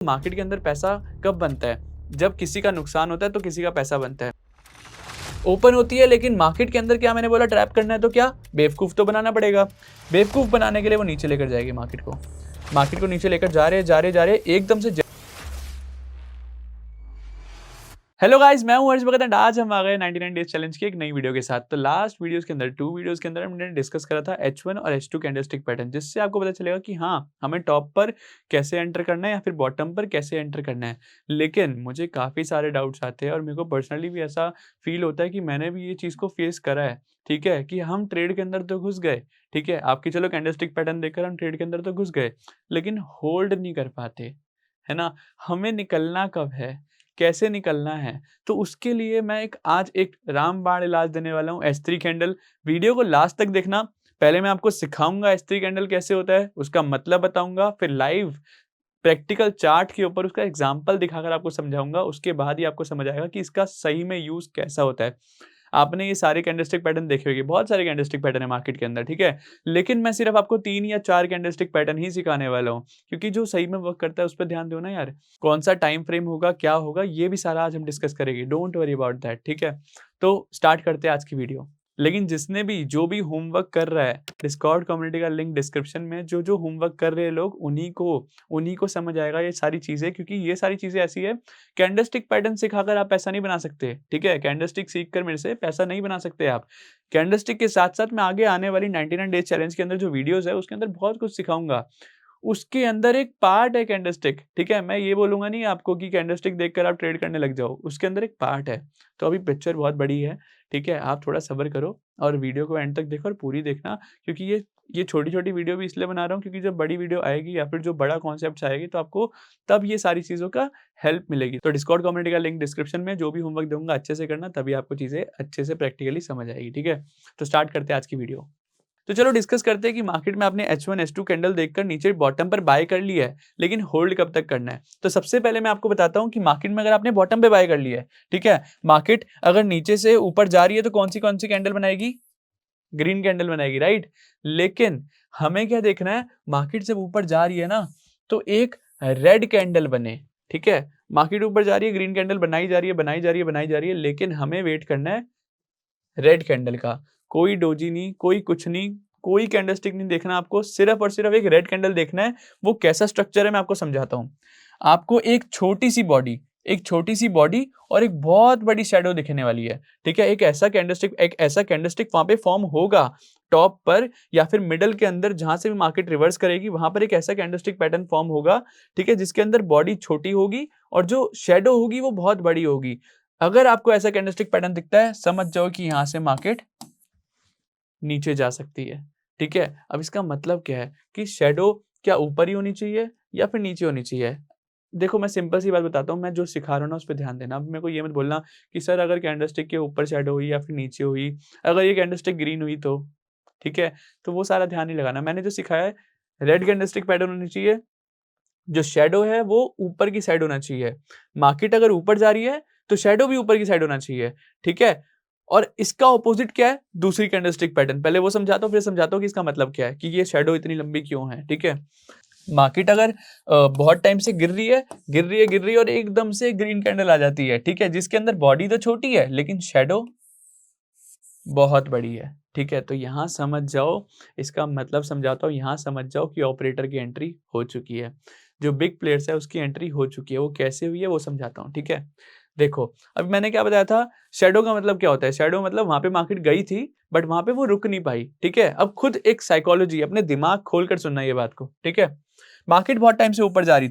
Market के अंदर पैसा कब बनता है? जब किसी का नुकसान होता है तो किसी का पैसा बनता है। ओपन होती है, लेकिन मार्केट के अंदर क्या मैंने बोला, ट्रैप करना है तो क्या बेवकूफ़ तो बनाना पड़ेगा। बेवकूफ़ बनाने के लिए वो नीचे लेकर जाएगी मार्केट को नीचे लेकर जा रहे एकदम से। हेलो गाइस, मैं हूं हर्ष भगत एंड आज हम आ गए 99 डेज चैलेंज की एक नई वीडियो के साथ। तो लास्ट वीडियोस के अंदर 2 वीडियोस के अंदर हमने डिस्कस करा था H1 और H2 कैंडलस्टिक पैटर्न, जिससे आपको पता चलेगा कि हाँ, हमें टॉप पर कैसे एंटर करना है या फिर बॉटम पर कैसे एंटर करना है। लेकिन मुझे काफ़ी सारे डाउट्स आते हैं और मेरे को पर्सनली भी ऐसा फील होता है कि मैंने भी ये चीज़ को फेस करा है। ठीक है, कि हम ट्रेड के अंदर तो घुस गए, ठीक है, आपकी चलो कैंडलस्टिक पैटर्न देखकर हम ट्रेड के अंदर तो घुस गए, लेकिन होल्ड नहीं कर पाते, है ना? हमें निकलना कब है, कैसे निकलना है? तो उसके लिए मैं आज एक रामबाण इलाज देने वाला हूँ, S3 कैंडल। वीडियो को लास्ट तक देखना। पहले मैं आपको सिखाऊँगा S3 कैंडल कैसे होता है, उसका मतलब बताऊँगा, फिर लाइव प्रैक्टिकल चार्ट के ऊपर उसका एग्ज़ाम्पल दिखाकर आपको समझाऊँगा। उसके बाद ही आपको समझ आएगा कि इसका सही में यूज़ कैसा होता है। आपने ये सारे कैंडलस्टिक पैटर्न देखे होंगे, बहुत सारे कैंडलस्टिक पैटर्न है मार्केट के अंदर, ठीक है? लेकिन मैं सिर्फ़ आपको 3 या 4 कैंडलस्टिक पैटर्न ही सिखाने वाला हूँ, क्योंकि जो सही में वर्क करता है उस पे ध्यान दो ना यार। कौन-सा टाइम फ्रेम होगा, क्या होगा, ये भी सारा आज हम डिस्कस करेंगे। डोंट वरी अबाउट दैट, ठीक है? तो स्टार्ट करते हैं आज की वीडियो। लेकिन जो भी होमवर्क कर रहा है, डिस्कॉर्ड कम्युनिटी का लिंक डिस्क्रिप्शन में, जो होमवर्क कर रहे हैं लोग, उन्हीं को समझ आएगा ये सारी चीज़ें, क्योंकि ये सारी चीज़ें ऐसी है, कैंडलस्टिक पैटर्न सिखाकर आप पैसा नहीं बना सकते, ठीक है? कैंडलस्टिक सीखकर मेरे से पैसा नहीं बना सकते आप। कैंडलस्टिक के साथ-साथ मैं आगे आने वाली 99 डेज़ चैलेंज के अंदर जो वीडियोज़ है, उसके अंदर बहुत कुछ सिखाऊँगा। उसके अंदर एक पार्ट है कैंडलस्टिक, ठीक है? मैं ये बोलूँगा नहीं आपको कि कैंडलस्टिक देखकर आप ट्रेड करने लग जाओ, उसके अंदर एक पार्ट है। तो अभी पिक्चर बहुत बड़ी है, ठीक है? आप थोड़ा सब्र करो और वीडियो को एंड तक देखो और पूरी देखना, क्योंकि ये छोटी-छोटी वीडियो भी इसलिए बना रहा हूँ, क्योंकि जब बड़ी वीडियो आएगी या फिर जो बड़ा कॉन्सेप्ट्स आएगी, तो आपको तब ये सारी चीज़ों का हेल्प मिलेगी। तो डिस्कॉर्ड कम्युनिटी का लिंक डिस्क्रिप्शन में, जो भी होमवर्क दूँगा अच्छे से करना, तभी आपको चीज़ें अच्छे से प्रैक्टिकली समझ आएगी, ठीक है? तो स्टार्ट करते हैं आज की वीडियो। तो चलो डिस्कस करते हैं कि मार्केट में आपने H1 H2 कैंडल देखकर नीचे बॉटम पर बाय कर लिया है, लेकिन होल्ड कब तक करना है। तो सबसे पहले मैं आपको बताता हूं कि मार्केट में अगर आपने बॉटम पे बाय कर लिया है, ठीक है, मार्केट अगर नीचे से ऊपर जा रही है तो कौन सी कैंडल बनाएगी? ग्रीन कैंडल बनाएगी, राइट? लेकिन हमें क्या देखना है, मार्केट जब ऊपर जा रही है ना, तो एक रेड कैंडल बने, ठीक है? मार्केट ऊपर जा रही है, ग्रीन कैंडल बनाई जा रही है, लेकिन हमें वेट करना है रेड कैंडल का। कोई डोजी नहीं, कोई कुछ नहीं, कोई कैंडलस्टिक नहीं देखना आपको, सिर्फ और सिर्फ एक रेड कैंडल देखना है। वो कैसा स्ट्रक्चर है मैं आपको समझाता हूँ। आपको एक छोटी सी बॉडी और एक बहुत बड़ी शैडो दिखने वाली है, ठीक है? एक ऐसा कैंडलस्टिक वहां पे फॉर्म होगा टॉप पर या फिर मिडल के अंदर, जहां से भी मार्केट रिवर्स करेगी वहां पर एक ऐसा कैंडलस्टिक पैटर्न फॉर्म होगा, ठीक है, जिसके अंदर बॉडी छोटी होगी और जो शैडो होगी वो बहुत बड़ी होगी। अगर आपको ऐसा कैंडलस्टिक पैटर्न दिखता है, समझ जाओ कि यहां से मार्केट नीचे जा सकती है, ठीक है? अब इसका मतलब क्या है कि शैडो क्या ऊपर ही होनी चाहिए या फिर नीचे होनी चाहिए? देखो, मैं सिंपल सी बात बताता हूँ, मैं जो सिखा रहा हूँ ना उस पे ध्यान देना। अब मेरे को ये मत बोलना कि सर अगर कैंडलस्टिक के ऊपर शैडो हुई या फिर नीचे हुई, अगर ये कैंडलस्टिक ग्रीन हुई तो, ठीक है? तो वो सारा ध्यान नहीं लगाना। मैंने जो सिखाया है, रेड कैंडलस्टिक पैटर्न होनी चाहिए, जो शैडो है वो ऊपर की साइड होना चाहिए। मार्केट अगर ऊपर जा रही है तो शैडो भी ऊपर की साइड होना चाहिए, ठीक है? और इसका ऑपोजिट क्या है? दूसरी कैंडलस्टिक पैटर्न। पहले वो समझाता हूँ, फिर समझाता हूँ कि इसका मतलब क्या है, कि ये शैडो इतनी लंबी क्यों है, ठीक है? मार्केट अगर बहुत टाइम से गिर रही है और एकदम से ग्रीन कैंडल आ जाती है, ठीक है, जिसके अंदर बॉडी तो छोटी है लेकिन शैडो बहुत बड़ी है, ठीक है? तो यहाँ समझ जाओ, इसका मतलब समझाता हूँ, यहाँ समझ जाओ कि ऑपरेटर की एंट्री हो चुकी है। जो बिग प्लेयर्स है उसकी एंट्री हो चुकी है। वो कैसे हुई है वो समझाता हूँ, ठीक है? देखो, अभी मैंने क्या बताया था, शैडो का मतलब क्या होता है? शैडो मतलब वहाँ पे मार्केट गई थी बट वहाँ पे वो रुक नहीं पाई, ठीक है? अब खुद एक साइकोलॉजी, अपने दिमाग खोलकर सुनना ये बात को, ठीक है? मार्केट बहुत टाइम से ऊपर जा रही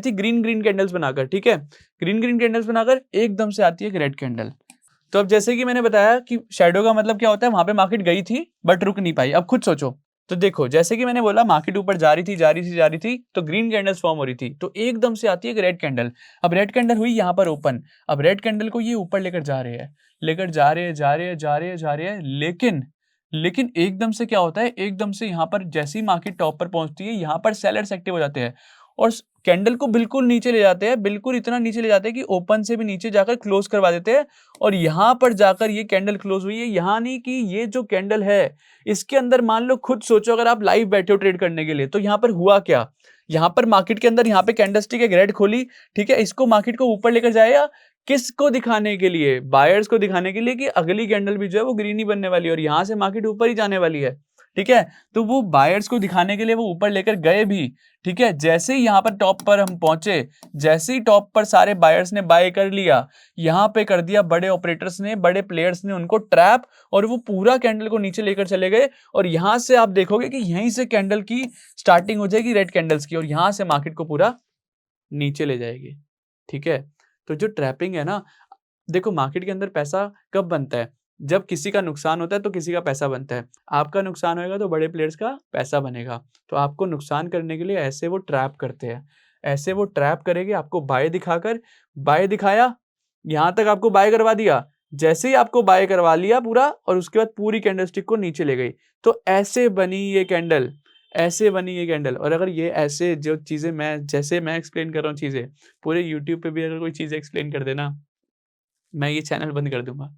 थी, ग्रीन कैंडल्स बनाकर, ठीक है? ग्रीन कैंडल्स बनाकर एकदम से आती है एक रेड कैंडल। तो अब जैसे कि मैंने बताया कि शैडो का मतलब क्या होता है, वहां पे मार्केट गई थी बट रुक नहीं पाई। अब खुद सोचो, तो देखो, जैसे कि मैंने बोला मार्केट ऊपर जा रही थी तो ग्रीन कैंडल्स फॉर्म हो रही थी, तो एकदम से आती है एक रेड कैंडल। अब रेड कैंडल हुई यहाँ पर ओपन। अब रेड कैंडल को ये ऊपर लेकर जा रहे हैं, लेकिन एकदम से क्या होता है, एकदम से यहाँ पर जैसे ही मार्केट टॉप पर पहुंचती है, यहाँ पर सेलर्स एक्टिव हो जाते हैं और कैंडल को बिल्कुल नीचे ले जाते हैं, बिल्कुल इतना नीचे ले जाते हैं कि ओपन से भी नीचे जाकर क्लोज करवा देते हैं। और यहां पर जाकर ये कैंडल क्लोज हुई है। यहां नहीं कि ये जो कैंडल है इसके अंदर, मान लो खुद सोचो, अगर आप लाइव बैठे हो ट्रेड करने के लिए, तो यहां पर हुआ क्या? यहाँ पर मार्केट के अंदर यहाँ पे कैंडलस्टिक एक रेड खोली, ठीक है, इसको मार्केट को ऊपर लेकर जाएगा, किसको दिखाने के लिए? बायर्स को दिखाने के लिए कि अगली कैंडल भी जो है वो ग्रीन ही बनने वाली है और यहाँ से मार्केट ऊपर ही जाने वाली है, ठीक है। तो वो बायर्स को दिखाने के लिए वो ऊपर लेकर गए भी, ठीक है। जैसे ही यहाँ पर टॉप पर हम पहुंचे, जैसे ही टॉप पर सारे बायर्स ने बाय कर लिया, यहाँ पे कर दिया बड़े ऑपरेटर्स ने, बड़े प्लेयर्स ने उनको ट्रैप, और वो पूरा कैंडल को नीचे लेकर चले गए। और यहां से आप देखोगे कि यहीं से कैंडल की स्टार्टिंग हो जाएगी रेड कैंडल्स की, और यहां से मार्केट को पूरा नीचे ले जाएगी, ठीक है। तो जो ट्रैपिंग है ना, देखो मार्केट के अंदर पैसा कब बनता है? जब किसी का नुकसान होता है तो किसी का पैसा बनता है। आपका नुकसान होएगा तो बड़े प्लेयर्स का पैसा बनेगा। तो आपको नुकसान करने के लिए ऐसे वो ट्रैप करते हैं। ऐसे वो ट्रैप करेंगे आपको, बाय दिखाकर, बाय दिखाया, यहाँ तक आपको बाय करवा दिया। जैसे ही आपको बाय करवा लिया पूरा, और उसके बाद पूरी कैंडलस्टिक को नीचे ले गई। तो ऐसे बनी ये कैंडल, ऐसे बनी ये कैंडल। और अगर ये ऐसे जो चीज़ें जैसे मैं एक्सप्लेन कर रहा हूँ चीज़ें, पूरे यूट्यूब पे भी अगर कोई चीज़ एक्सप्लेन कर देना, मैं ये चैनल बंद कर दूँगा,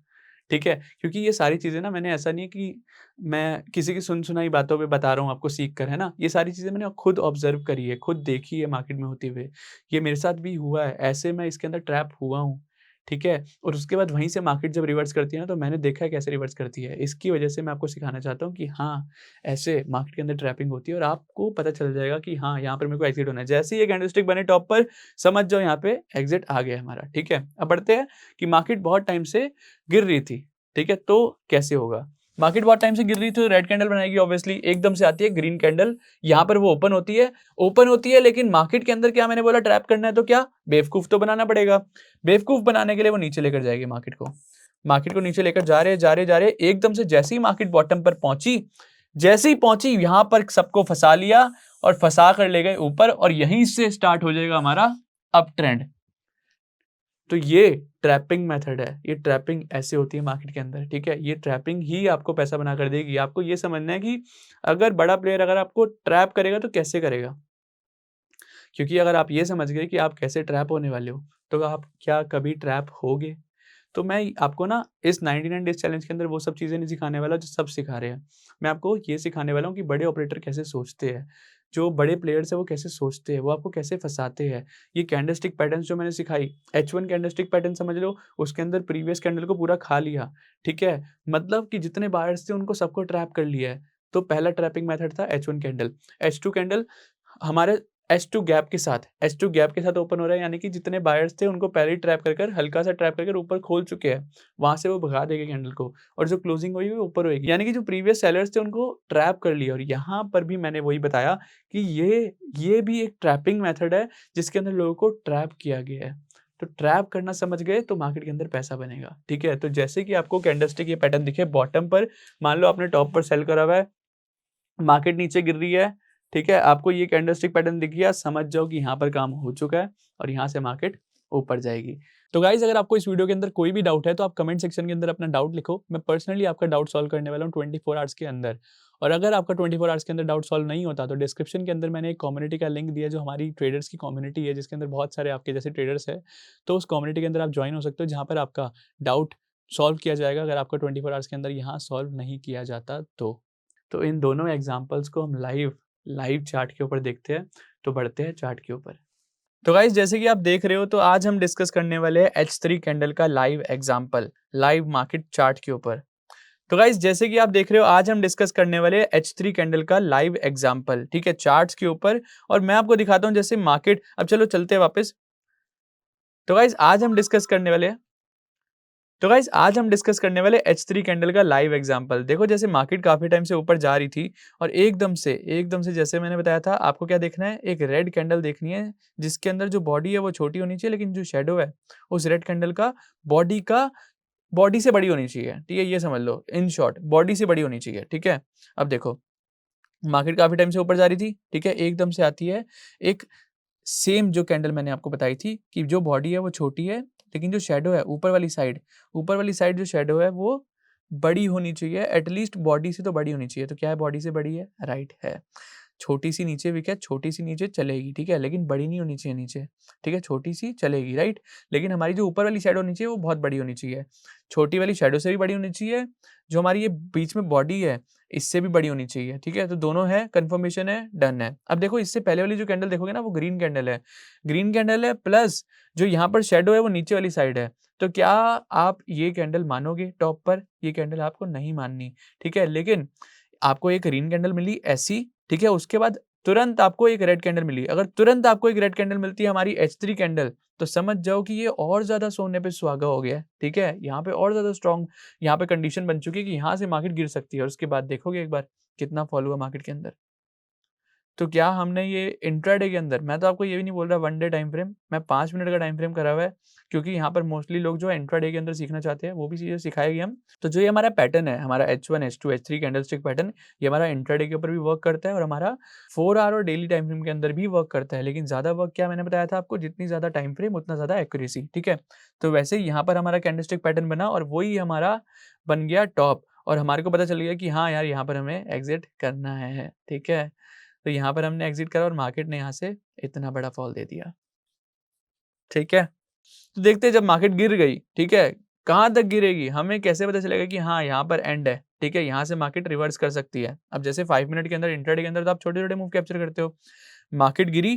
ठीक है? क्योंकि ये सारी चीज़ें ना, मैंने ऐसा नहीं है कि मैं किसी की सुन-सुनाई बातों पे बता रहा हूँ आपको सीख कर, है ना? ये सारी चीज़ें मैंने खुद ऑब्ज़र्व करी है, खुद देखी है मार्केट में होते हुए। ये मेरे साथ भी हुआ है, ऐसे मैं इसके अंदर ट्रैप हुआ हूँ, ठीक है? और उसके बाद वहीं से मार्केट जब रिवर्स करती है ना, तो मैंने देखा है कैसे रिवर्स करती है। इसकी वजह से मैं आपको सिखाना चाहता हूँ कि हाँ, ऐसे मार्केट के अंदर ट्रैपिंग होती है और आपको पता चल जाएगा कि हाँ, यहाँ पर मेरे को एग्ज़िट होना है। जैसे ही ये कैंडलस्टिक बने टॉप पर, समझ जाओ यहाँ पे एग्ज़िट आ गया हमारा, ठीक है? अब बढ़ते हैं कि मार्केट बहुत टाइम से गिर रही थी, ठीक है? तो कैसे होगा? मार्केट बहुत टाइम से गिर रही थी तो रेड कैंडल बनाएगी ऑब्वियसली, एकदम से आती है ग्रीन कैंडल, यहाँ पर वो ओपन होती है, लेकिन मार्केट के अंदर क्या मैंने बोला, ट्रैप करना है तो क्या? बेवकूफ तो बनाना पड़ेगा। बेवकूफ बनाने के लिए वो नीचे लेकर जाएगी मार्केट को। मार्केट को नीचे लेकर जा रहे, एकदम से जैसे ही मार्केट बॉटम पर पहुंची, जैसे ही पहुंची यहाँ पर सबको फंसा लिया और फंसा कर ले गए ऊपर, और यहीं से स्टार्ट हो जाएगा हमारा अप ट्रेंड। तो ये ट्रैपिंग मेथड है, ये ट्रैपिंग ऐसे होती है मार्केट के अंदर, ठीक है? ये ट्रैपिंग ही आपको पैसा बना कर देगी। आपको ये समझना है कि अगर बड़ा प्लेयर अगर आपको ट्रैप करेगा तो कैसे करेगा? क्योंकि अगर आप ये समझ गए कि आप कैसे ट्रैप होने वाले हो, तो आप क्या कभी ट्रैप होगे? तो मैं आपको ना इस 99 डेज़ चैलेंज के अंदर वो सब चीज़ें नहीं सिखाने वाला जो सब सिखा रहे हैं। मैं आपको ये सिखाने वाला हूँ कि बड़े ऑपरेटर कैसे सोचते हैं, जो बड़े प्लेयर्स हैं वो कैसे सोचते हैं, वो आपको कैसे फँसाते हैं। ये कैंडलस्टिक पैटर्न्स जो मैंने सिखाई, H1 कैंडलस्टिक पैटर्न समझ लो, उसके अंदर प्रीवियस कैंडल को पूरा खा लिया, ठीक है? मतलब कि जितने बायर्स थे उनको सबको ट्रैप कर लिया है। तो पहला ट्रैपिंग मेथड था H1 कैंडल। H2 कैंडल हमारे H2 गैप के साथ ओपन हो रहा है, यानी कि जितने बायर्स थे उनको पहले ही ट्रैप कर हल्का सा ट्रैप करके ऊपर खोल चुके हैं। वहाँ से वो भगा देंगे कैंडल को, और जो क्लोजिंग हुई वो ऊपर होएगी। यानी कि जो प्रीवियस सेलर्स थे उनको ट्रैप कर लिया। और यहाँ पर भी मैंने वही बताया कि ये भी एक ट्रैपिंग मेथड है जिसके अंदर लोगों को ट्रैप किया गया है। तो ट्रैप करना समझ गए तो मार्केट के अंदर पैसा बनेगा, ठीक है? तो जैसे कि आपको कैंडलस्टिक ये पैटर्न दिखे बॉटम पर, मान लो आपने टॉप पर सेल करा हुआ है, मार्केट नीचे गिर रही है, ठीक है? आपको ये कैंडलस्टिक पैटर्न दिख गया, समझ जाओ कि यहाँ पर काम हो चुका है और यहाँ से मार्केट ऊपर जाएगी। तो गाइज़ अगर आपको इस वीडियो के अंदर कोई भी डाउट है तो आप कमेंट सेक्शन के अंदर अपना डाउट लिखो। मैं पर्सनली आपका डाउट सॉल्व करने वाला हूँ 24 आवर्स के अंदर। और अगर आपका 24 आवर्स के अंदर डाउट सॉल्व नहीं होता तो डिस्क्रिप्शन के अंदर मैंने एक कम्युनिटी का लिंक दिया जो हमारी ट्रेडर्स की कम्युनिटी है, जिसके अंदर बहुत सारे आपके जैसे ट्रेडर्स हैं। तो उस कम्युनिटी के अंदर आप जॉइन हो सकते हो, जहाँ पर आपका डाउट सॉल्व किया जाएगा अगर आपका 24 आवर्स के अंदर यहाँ सॉल्व नहीं किया जाता तो। तो इन दोनों एग्जांपल्स को हम लाइव चार्ट के ऊपर देखते हैं। तो बढ़ते हैं चार्ट के ऊपर। तो गाइस जैसे कि आप देख रहे हो, तो आज हम डिस्कस करने वाले हैं H3 कैंडल का live example, live market chart के ऊपर। तो गाइस जैसे कि आप देख रहे हो, आज हम डिस्कस करने वाले हैं H3 कैंडल का लाइव एग्जांपल, ठीक है, चार्ट्स के ऊपर। और मैं आपको दिखाता हूं जैसे मार्केट, अब चलो चलते हैं वापस। तो गाइस आज हम डिस्कस करने वाले हैं H3 कैंडल का लाइव एग्जांपल। देखो जैसे मार्केट काफी टाइम से ऊपर जा रही थी और एकदम से जैसे मैंने बताया था, आपको क्या देखना है, एक रेड कैंडल देखनी है जिसके अंदर जो बॉडी है वो छोटी होनी चाहिए, लेकिन जो शेडो है उस रेड कैंडल का बॉडी से बड़ी होनी चाहिए, ठीक है? ये समझ लो, इन शॉर्ट बॉडी से बड़ी होनी चाहिए, ठीक है? अब देखो मार्केट काफी टाइम से ऊपर जा रही थी, ठीक है, एकदम से आती है एक सेम जो कैंडल मैंने आपको बताई थी कि जो बॉडी है वो छोटी है, लेकिन जो शैडो है ऊपर वाली साइड जो शैडो है वो बड़ी होनी चाहिए, एटलीस्ट बॉडी से तो बड़ी होनी चाहिए। तो क्या है, बॉडी से बड़ी है, राइट है। छोटी सी नीचे विक है, छोटी सी नीचे चलेगी, ठीक है, लेकिन बड़ी नहीं होनी चाहिए नीचे, ठीक है, छोटी सी चलेगी, राइट। लेकिन हमारी जो ऊपर वाली शैडो होनी चाहिए वो बहुत बड़ी होनी चाहिए, छोटी वाली शैडो से भी बड़ी होनी चाहिए, जो हमारी ये बीच में बॉडी है इससे भी बड़ी होनी चाहिए, ठीक है। तो दोनों है, कंफर्मेशन है, डन है। अब देखो इससे पहले वाली जो कैंडल देखोगे ना वो ग्रीन कैंडल है, ग्रीन कैंडल है, प्लस जो यहाँ पर शैडो है वो नीचे वाली साइड है। तो क्या आप ये कैंडल मानोगे टॉप पर? ये कैंडल आपको नहीं माननी, ठीक है। लेकिन आपको एक ग्रीन कैंडल मिली ऐसी, ठीक है, उसके बाद तुरंत आपको एक रेड कैंडल मिली। अगर तुरंत आपको एक रेड कैंडल मिलती है हमारी H3 कैंडल, तो समझ जाओ कि ये और ज़्यादा सोने पे सुहागा हो गया है, ठीक है। यहाँ पे और ज़्यादा स्ट्रॉन्ग यहाँ पे कंडीशन बन चुकी है कि यहाँ से मार्केट गिर सकती है और उसके बाद देखोगे एक बार कितना फॉल हुआ मार्केट के अंदर। तो क्या हमने ये इंट्राडे के अंदर, मैं तो आपको ये भी नहीं बोल रहा वन डे टाइम फ्रेम, मैं 5 मिनट का टाइम फ्रेम करा हुआ है, क्योंकि यहाँ पर मोस्टली लोग जो है इंट्राडे के अंदर सीखना चाहते हैं, वो भी चीज़ें सिखाएगी हम। तो जो ये हमारा पैटर्न है, हमारा H1, H2, H3 candlestick pattern, ये हमारा इंट्राडे के ऊपर भी वर्क करता है और हमारा 4 आवर और डेली टाइम फ्रेम के अंदर भी वर्क करता है। लेकिन ज़्यादा वर्क क्या मैंने बताया था आपको, जितनी ज़्यादा टाइम फ्रेम उतना ज़्यादा एक्यूरेसी, ठीक है। तो वैसे ही यहाँ पर हमारा कैंडलस्टिक पैटर्न बना और वही हमारा बन गया टॉप, और हमारे को पता चल गया कि हाँ यार यहाँ पर हमें एग्जिट करना है, ठीक है। तो यहाँ पर हमने एग्जिट करा और मार्केट ने यहाँ से इतना बड़ा फॉल दे दिया, ठीक है। तो देखते हैं जब मार्केट गिर गई, ठीक है, कहाँ तक गिरेगी, हमें कैसे पता चलेगा कि हाँ यहाँ पर एंड है, ठीक है, यहाँ से मार्केट रिवर्स कर सकती है। अब जैसे 5 मिनट के अंदर, इंट्राडे के अंदर तो आप छोटे-छोटे मूव कैप्चर करते हो, मार्केट गिरी,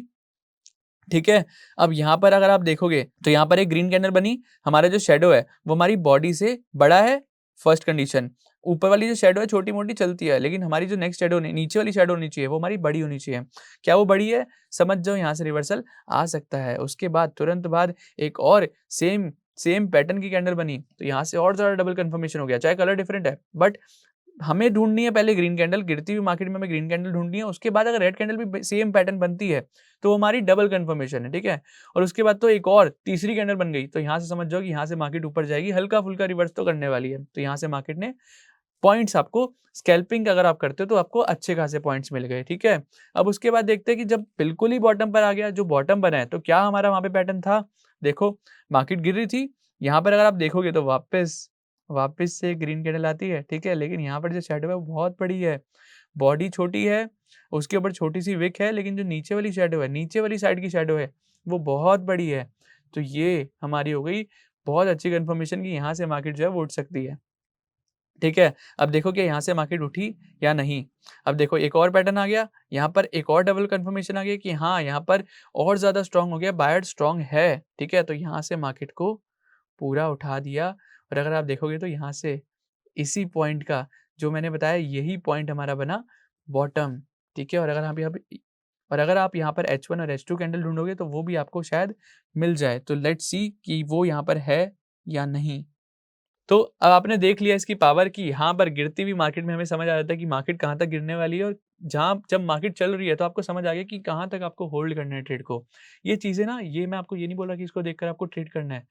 ठीक है। अब यहाँ पर अगर आप देखोगे तो यहाँ पर एक ग्रीन कैंडल बनी, हमारा जो शैडो है वो हमारी बॉडी से बड़ा है, फर्स्ट कंडीशन। ऊपर वाली जो शैडो है छोटी-मोटी चलती है, लेकिन हमारी जो नेक्स्ट शैडो नीचे वाली शैडो होनी चाहिए वो हमारी बड़ी होनी चाहिए। क्या वो बड़ी है? समझ जाओ यहाँ से रिवर्सल आ सकता है। उसके बाद तुरंत बाद एक और सेम सेम पैटर्न की कैंडल बनी, तो यहाँ से और ज़्यादा डबल कंफर्मेशन हो गया, चाहे कलर डिफरेंट है, बट हमें ढूँढनी है पहले ग्रीन कैंडल, गिरती हुई मार्केट में हमें ग्रीन कैंडल ढूँढनी है, उसके बाद अगर रेड कैंडल भी सेम पैटर्न बनती है, तो वो हमारी डबल कंफर्मेशन है, ठीक है? और उसके बाद तो एक और तीसरी कैंडल बन गई, तो यहाँ से समझ जाओ कि यहाँ से मार्केट ऊपर जाएगी, हल्का-फुल्का रिवर्स तो करने वाली है। तो यहाँ से मार्केट ने पॉइंट्स आपको, स्कैल्पिंग अगर आप करते हो तो आपको अच्छे खासे पॉइंट्स मिल गए, ठीक है? अब उसके बाद देखते हैं कि जब बिल्कुल ही बॉटम पर आ गया, जो बॉटम बना है, तो क्या हमारा वहाँ पे पैटर्न था? देखो, मार्केट गिर रही थी, यहाँ पर अगर आप देखोगे तो वापस से ग्रीन कैंडल आती है, ठीक है? लेकिन यहाँ पर जो शैडो है वो बहुत बड़ी है, बॉडी छोटी है, उसके ऊपर छोटी-सी विक है, लेकिन जो नीचे वाली शैडो है, नीचे वाली साइड की शैडो है, वो बहुत बड़ी है। तो ये हमारी हो गई बहुत अच्छी कन्फर्मेशन कि यहाँ से मार्केट जो है वो उठ सकती है। ठीक है, अब देखो कि यहाँ से मार्केट उठी या नहीं। अब देखो एक और पैटर्न आ गया, यहाँ पर एक और डबल कंफर्मेशन आ गया कि हाँ, यहाँ पर और ज़्यादा स्ट्रॉन्ग हो गया, बायर्ड स्ट्रॉन्ग है, ठीक है? तो यहाँ से मार्केट को पूरा उठा दिया और अगर आप देखोगे तो यहाँ से इसी पॉइंट का जो मैंने बताया यही पॉइंट हमारा बना बॉटम, ठीक है? और अगर आप यहाँ पर H1 और H2 कैंडल ढूँढोगे तो वो भी आपको शायद मिल जाए। तो लेट्स सी कि वो यहाँ पर है या नहीं। तो अब आपने देख लिया इसकी पावर कि यहाँ पर गिरती हुई मार्केट में हमें समझ आ जाता है कि मार्केट कहाँ तक गिरने वाली है और जहाँ जब मार्केट चल रही है तो आपको समझ आ गया कि कहाँ तक आपको होल्ड करना है ट्रेड को। ये चीज़ें ना, ये मैं आपको ये नहीं बोल रहा कि इसको देखकर आपको ट्रेड करना है।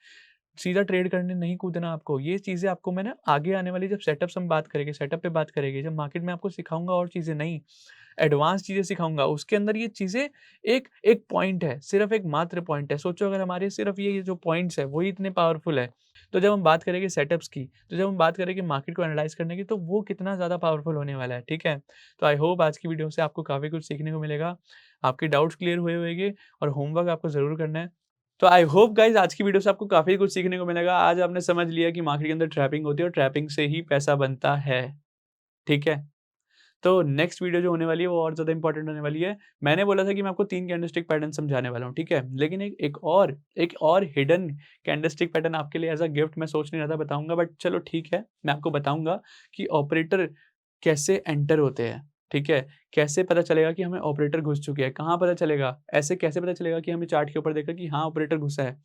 सीधा ट्रेड करने नहीं कूदना आपको। ये चीज़ें आपको मैं ना आगे आने वाली जब सेटअप्स हम बात करेंगे, सेटअप पे बात करेंगे, जब मार्केट में आपको सिखाऊँगा और चीज़ें नई, एडवांस चीज़ें सिखाऊँगा, उसके अंदर ये चीज़ें एक एक पॉइंट है, सिर्फ़ एक मात्र पॉइंट है। सोचो अगर हमारे सिर्फ़ ये जो पॉइंट्स है, वही इतने पावरफुल है, तो जब हम बात करेंगे सेटअप्स की, तो जब हम बात करेंगे मार्केट को एनालाइज़ करने की, तो वो कितना ज़्यादा पावरफुल होने वाला है, ठीक है? तो आई होप आज की वीडियो से आपको काफ़ी कुछ सीखने को मिलेगा। आपके डाउट्स क्लियर हुए होंगे और होमवर्क आपको ज़रूर करना है। तो आई होप गाइज़ आज की वीडियो से आपको काफ़ी कुछ सीखने को मिलेगा। आज आपने समझ लिया कि मार्केट के अंदर ट्रैपिंग होती है और ट्रैपिंग से ही पैसा बनता है, ठीक है? तो नेक्स्ट वीडियो जो होने वाली है वो और ज़्यादा इंपॉर्टेंट होने वाली है। मैंने बोला था कि मैं आपको 3 कैंडलस्टिक पैटर्न समझाने वाला हूँ, ठीक है? लेकिन एक और हिडन कैंडलस्टिक पैटर्न आपके लिए एज़ अ गिफ्ट मैं सोच नहीं रहा था बताऊँगा, बट चलो ठीक है, मैं आपको बताऊँगा कि ऑपरेटर कैसे एंटर होते हैं, ठीक है? कैसे पता चलेगा कि हमें ऑपरेटर घुस चुके हैं, कहाँ पता चलेगा? ऐसे कैसे पता चलेगा कि हमें चार्ट के ऊपर देखकर कि हाँ, ऑपरेटर घुसा है?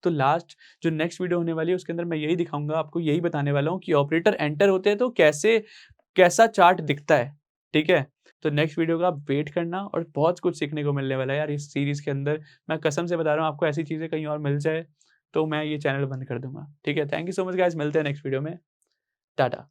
तो लास्ट जो नेक्स्ट वीडियो होने वाली है उसके अंदर मैं यही दिखाऊँगा, आपको यही बताने वाला हूँ कि ऑपरेटर एंटर होते हैं तो कैसा चार्ट दिखता है, ठीक है? तो नेक्स्ट वीडियो का आप वेट करना और बहुत कुछ सीखने को मिलने वाला है यार इस सीरीज़ के अंदर। मैं कसम से बता रहा हूँ आपको ऐसी चीज़ें कहीं और मिल जाए, तो मैं ये चैनल बंद कर दूँगा, ठीक है? Thank you so much guys, मिलते हैं नेक्स्ट वीडियो में। टाटा।